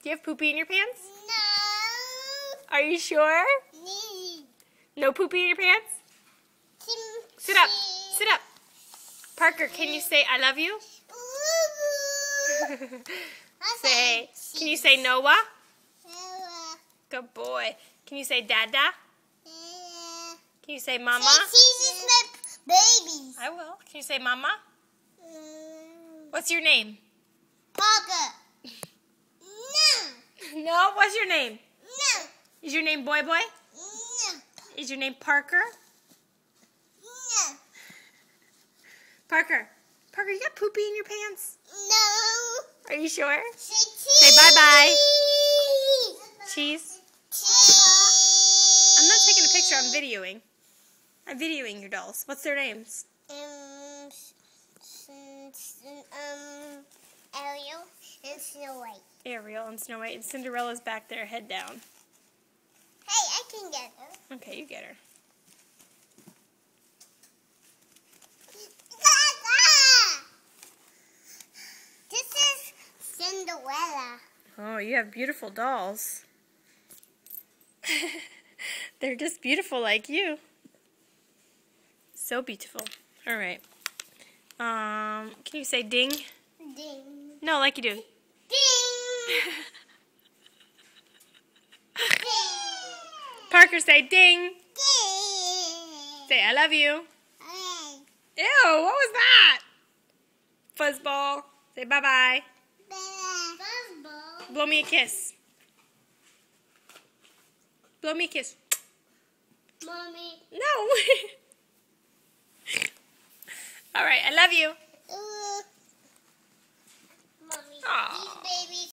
Do you have poopy in your pants? No. Are you sure? No poopy in your pants? Sit up. Sit up. Parker, can you say I love you? Can you say Noah? Good boy. Can you say Dada? Can you say Mama? Jesus, my babies. I will. Can you say Mama? What's your name? Parker. No. No? What's your name? No. Is your name Boy Boy? No. Is your name Parker? No. Parker. Parker, you got poopy in your pants? No. Are you sure? Say Say bye-bye. Cheese. I'm not taking a picture. I'm videoing. I'm videoing your dolls. What's their names? Ariel and Snow White. Ariel and Snow White. And Cinderella's back there, head down. Hey, I can get her. Okay, you get her. This is Cinderella. Oh, you have beautiful dolls. They're just beautiful like you. So beautiful. All right. Can you say ding? Ding. No, like you do. Ding. Parker, say ding. Ding. Say I love you. Hey. Ew, what was that? Fuzzball. Say bye-bye. Fuzzball. Blow me a kiss. Blow me a kiss. Mommy. No. All right, I love you.